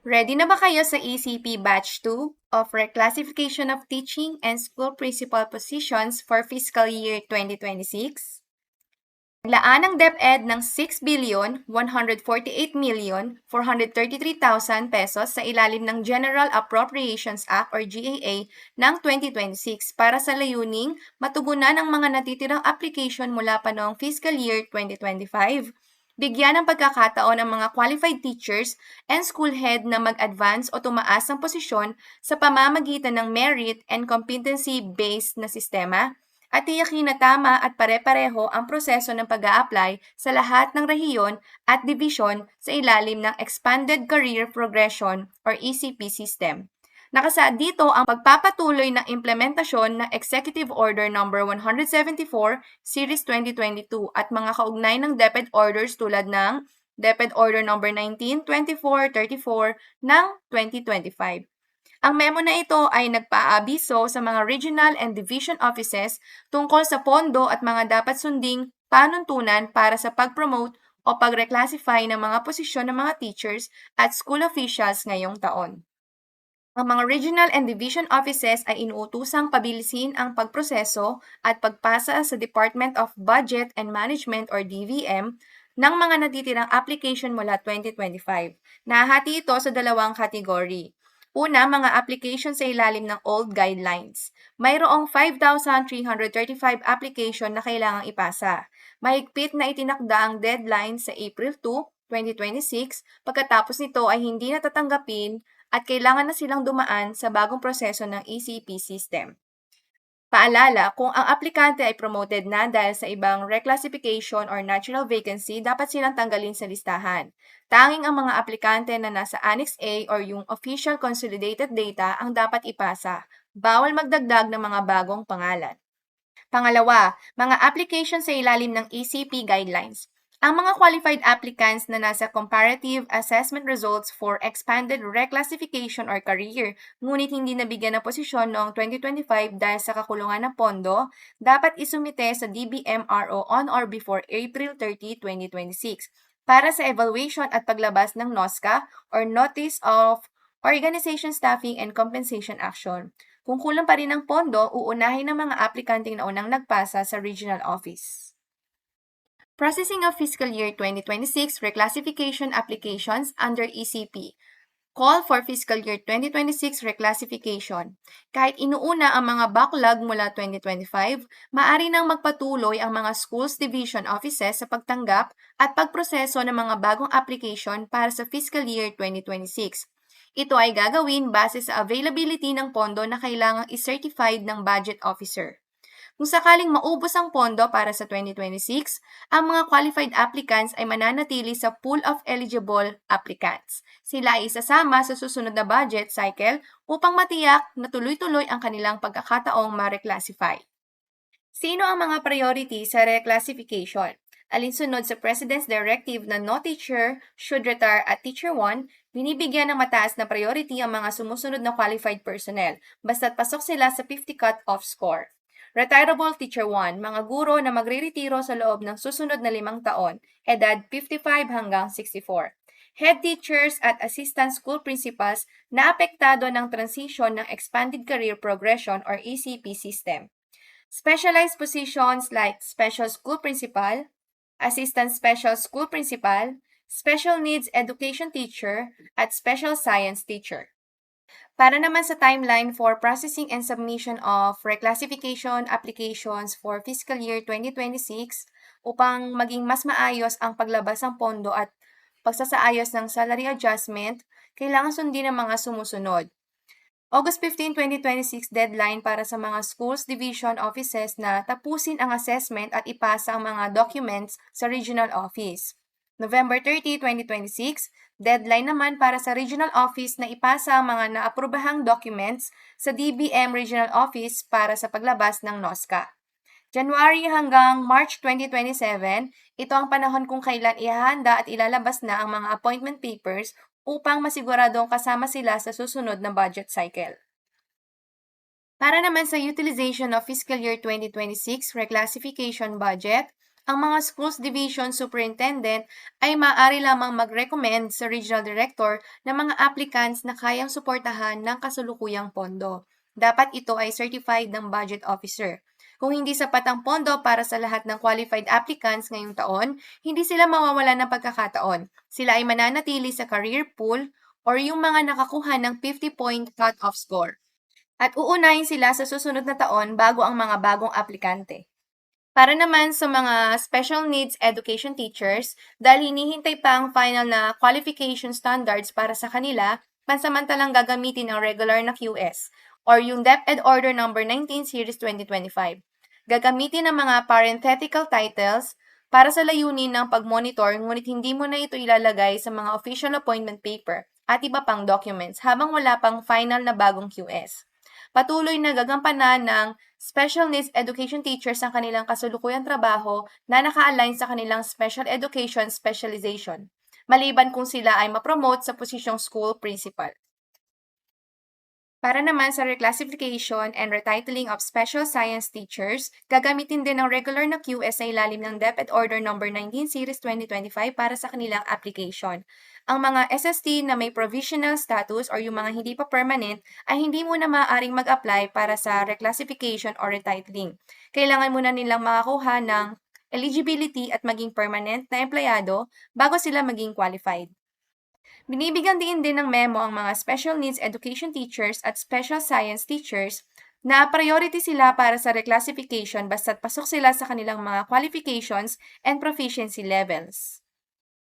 Ready na ba kayo sa ECP Batch 2 of Reclassification of Teaching and School Principal Positions for Fiscal Year 2026? Naglaan ng DepEd ng 6,148,433,000 pesos sa ilalim ng General Appropriations Act or GAA ng 2026 para sa layuning matugunan ang mga natitirang application mula pa noong fiscal year 2025. Bigyan ng pagkakataon ang mga qualified teachers and school head na mag-advance o tumaas ng posisyon sa pamamagitan ng merit and competency-based na sistema at tiyakin na tama at pare-pareho ang proseso ng pag-a-apply sa lahat ng rehiyon at dibisyon sa ilalim ng Expanded Career Progression or ECP system. Nakasaad dito ang pagpapatuloy ng implementasyon ng Executive Order No. 174 Series 2022 at mga kaugnay ng DepEd orders tulad ng DepEd Order No. 192434 ng 2025. Ang memo na ito ay nagpaabiso sa mga regional and division offices tungkol sa pondo at mga dapat sunding panuntunan para sa pag-promote o pag-reclassify ng mga posisyon ng mga teachers at school officials ngayong taon. Ang mga regional and division offices ay inuutusang pabilisin ang pagproseso at pagpasa sa Department of Budget and Management or DVM ng mga natitirang application mula 2025. Nahati ito sa dalawang kategory. Una, mga application sa ilalim ng old guidelines. Mayroong 5,335 application na kailangang ipasa. Mahigpit na itinakda ang deadline sa April 2, 2026. Pagkatapos nito ay hindi natatanggapin at kailangan na silang dumaan sa bagong proseso ng ECP system. Paalala, kung ang aplikante ay promoted na dahil sa ibang reclassification or natural vacancy, dapat silang tanggalin sa listahan. Tanging ang mga aplikante na nasa Annex A or yung official consolidated data ang dapat ipasa. Bawal magdagdag ng mga bagong pangalan. Pangalawa, mga application sa ilalim ng ECP guidelines. Ang mga qualified applicants na nasa comparative assessment results for expanded reclassification or career, ngunit hindi nabigyan ng posisyon noong 2025 dahil sa kakulungan ng pondo, dapat isumite sa DBMRO on or before April 30, 2026 para sa evaluation at paglabas ng NOSCA or Notice of Organization Staffing and Compensation Action. Kung kulang pa rin ang pondo, uunahin ng mga aplikanteng naunang nagpasa sa regional office. Processing of Fiscal Year 2026 Reclassification Applications under ECP. Call for Fiscal Year 2026 Reclassification. Kahit inuuna ang mga backlog mula 2025, maaari nang magpatuloy ang mga Schools Division Offices sa pagtanggap at pagproseso ng mga bagong application para sa Fiscal Year 2026. Ito ay gagawin base sa availability ng pondo na kailangang i-certified ng budget officer. Kung sakaling maubos ang pondo para sa 2026, ang mga qualified applicants ay mananatili sa pool of eligible applicants. Sila ay isasama sa susunod na budget cycle upang matiyak na tuloy-tuloy ang kanilang pagkakataong ma-reclassify. Sino ang mga priority sa reclassification? Alinsunod sa President's Directive na no teacher should retire at Teacher 1, binibigyan ng mataas na priority ang mga sumusunod na qualified personnel, basta't pasok sila sa 50 cut-off score. Retirable Teacher 1, mga guro na magre-retiro sa loob ng susunod na 5 taon, edad 55 hanggang 64. Head teachers at assistant school principals na apektado ng transition ng Expanded Career Progression or ECP system. Specialized positions like Special School Principal, Assistant Special School Principal, Special Needs Education Teacher, at Special Science Teacher. Para naman sa timeline for processing and submission of reclassification applications for fiscal year 2026 upang maging mas maayos ang paglabas ng pondo at pagsasaayos ng salary adjustment, kailangan sundin ang mga sumusunod. August 15, 2026 deadline para sa mga schools division offices na tapusin ang assessment at ipasa ang mga documents sa regional office. November 30, 2026, deadline naman para sa regional office na ipasa ang mga naaprobahang documents sa DBM Regional Office para sa paglabas ng NOSCA. January hanggang March 2027, ito ang panahon kung kailan ihahanda at ilalabas na ang mga appointment papers upang masiguradong kasama sila sa susunod na budget cycle. Para naman sa utilization of fiscal year 2026 reclassification budget, Ang mga schools division superintendent ay maaari lamang mag-recommend sa regional director ng mga applicants na kayang suportahan ng kasalukuyang pondo. Dapat ito ay certified ng budget officer. Kung hindi sapat ang pondo para sa lahat ng qualified applicants ngayong taon, hindi sila mawawalan ng pagkakataon. Sila ay mananatili sa career pool or yung mga nakakuha ng 50-point cut-off score. At uunahin sila sa susunod na taon bago ang mga bagong aplikante. Para naman sa mga special needs education teachers, dahil hinihintay pa ang final na qualification standards para sa kanila, pansamantalang gagamitin ang regular na QS or yung DepEd Order No. 19 Series 2025. Gagamitin ang mga parenthetical titles para sa layunin ng pag-monitor ngunit hindi mo na ito ilalagay sa mga official appointment paper at iba pang documents habang wala pang final na bagong QS. Patuloy na gagampanan ng special needs education teachers ang kanilang kasalukuyang trabaho na naka-align sa kanilang special education specialization, maliban kung sila ay mapromote sa posisyong school principal. Para naman sa reclassification and retitling of special science teachers, gagamitin din ang regular na QS sa ilalim ng DepEd Order No. 19 Series 2025 para sa kanilang application. Ang mga SST na may provisional status or yung mga hindi pa permanent ay hindi muna maaaring mag-apply para sa reclassification or retitling. Kailangan muna nilang makakuha ng eligibility at maging permanent na empleyado bago sila maging qualified. Binibigyan din ng memo ang mga special needs education teachers at special science teachers na priority sila para sa reclassification basta't pasok sila sa kanilang mga qualifications and proficiency levels.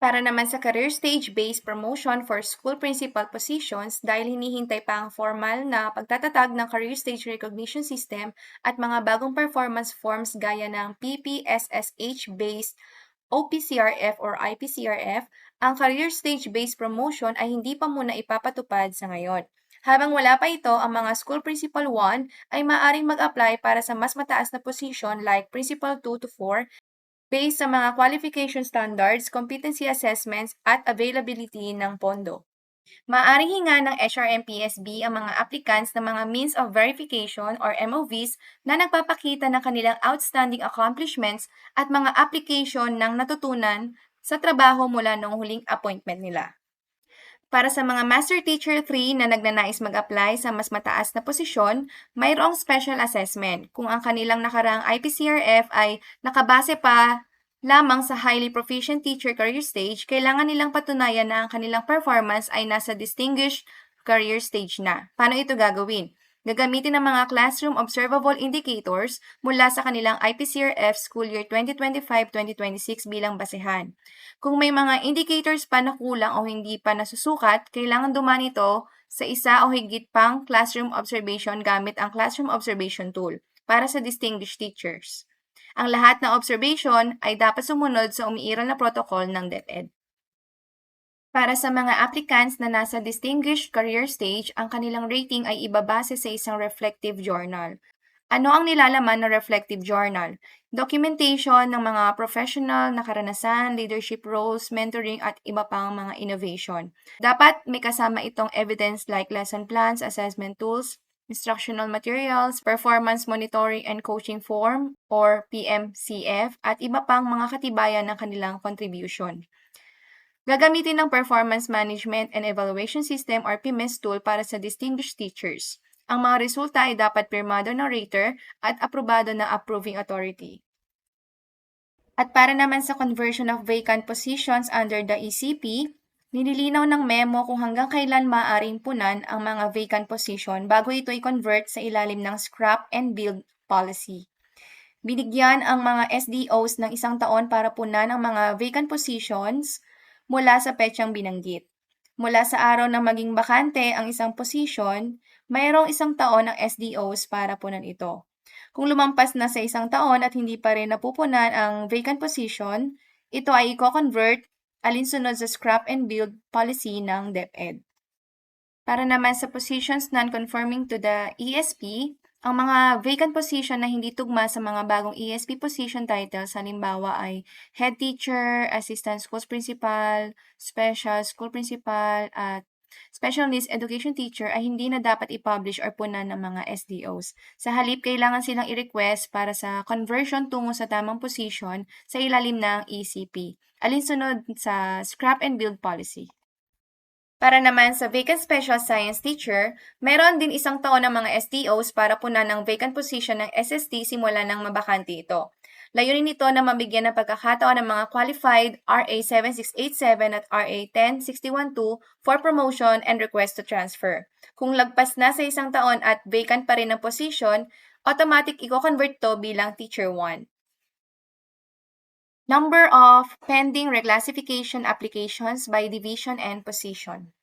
Para naman sa career stage-based promotion for school principal positions dahil hinihintay pa ang formal na pagtatatag ng career stage recognition system at mga bagong performance forms gaya ng PPSSH-based OPCRF or IPCRF, ang career stage-based promotion ay hindi pa muna ipapatupad sa ngayon. Habang wala pa ito, ang mga School Principal 1 ay maaaring mag-apply para sa mas mataas na position like Principal 2 to 4 based sa mga qualification standards, competency assessments, at availability ng pondo. Maaaring hinga ng HRMPSB ang mga applicants ng mga means of verification or MOVs na nagpapakita ng kanilang outstanding accomplishments at mga application ng natutunan sa trabaho mula noong huling appointment nila. Para sa mga Master Teacher 3 na nagnanais mag-apply sa mas mataas na posisyon, mayroong special assessment kung ang kanilang nakaraang IPCRF ay nakabase pa lamang sa highly proficient teacher career stage, kailangan nilang patunayan na ang kanilang performance ay nasa distinguished career stage na. Paano ito gagawin? Gagamitin ang mga classroom observable indicators mula sa kanilang IPCRF school year 2025-2026 bilang basehan. Kung may mga indicators pa na kulang o hindi pa nasusukat, kailangan dumaan ito sa isa o higit pang classroom observation gamit ang classroom observation tool para sa distinguished teachers. Ang lahat ng observation ay dapat sumunod sa umiiral na protocol ng DepEd. Para sa mga applicants na nasa distinguished career stage, ang kanilang rating ay ibabase sa isang reflective journal. Ano ang nilalaman ng reflective journal? Documentation ng mga professional na karanasan, leadership roles, mentoring at iba pang mga innovation. Dapat may kasama itong evidence like lesson plans, assessment tools, instructional materials, performance monitoring and coaching form or PMCF at iba pang mga katibayan ng kanilang contribution. Gagamitin ng Performance Management and Evaluation System or PMES tool para sa distinguished teachers. Ang mga resulta ay dapat pirmado ng rater at aprobado ng approving authority. At para naman sa conversion of vacant positions under the ECP, nililinaw ng memo kung hanggang kailan maaaring punan ang mga vacant position bago ito i-convert sa ilalim ng scrap and build policy. Binigyan ang mga SDOs ng isang taon para punan ang mga vacant positions mula sa petsang binanggit. Mula sa araw na maging bakante ang isang position, mayroong isang taon ang SDOs para punan ito. Kung lumampas na sa isang taon at hindi pa rin napupunan ang vacant position, ito ay i-convert alinsunod sa scrap and build policy ng DepEd. Para naman sa positions non-conforming to the ESP, ang mga vacant position na hindi tugma sa mga bagong ESP position titles, halimbawa ay head teacher, assistant school principal, special school principal, at Special Needs Education Teacher ay hindi na dapat i-publish or punan ng mga SDOs. Sa halip, kailangan silang i-request para sa conversion tungo sa tamang posisyon sa ilalim ng ECP. Alinsunod sa Scrap and Build Policy. Para naman sa vacant special science teacher, meron din isang taon ng mga STOs para punan ng vacant position ng SST simula ng mabakante ito. Layunin nito na mabigyan ng pagkakataon ng mga qualified RA 7687 at RA 10612 for promotion and request to transfer. Kung lagpas na sa isang taon at vacant pa rin ang position, automatic i-convert to bilang teacher 1. Number of pending reclassification applications by division and position.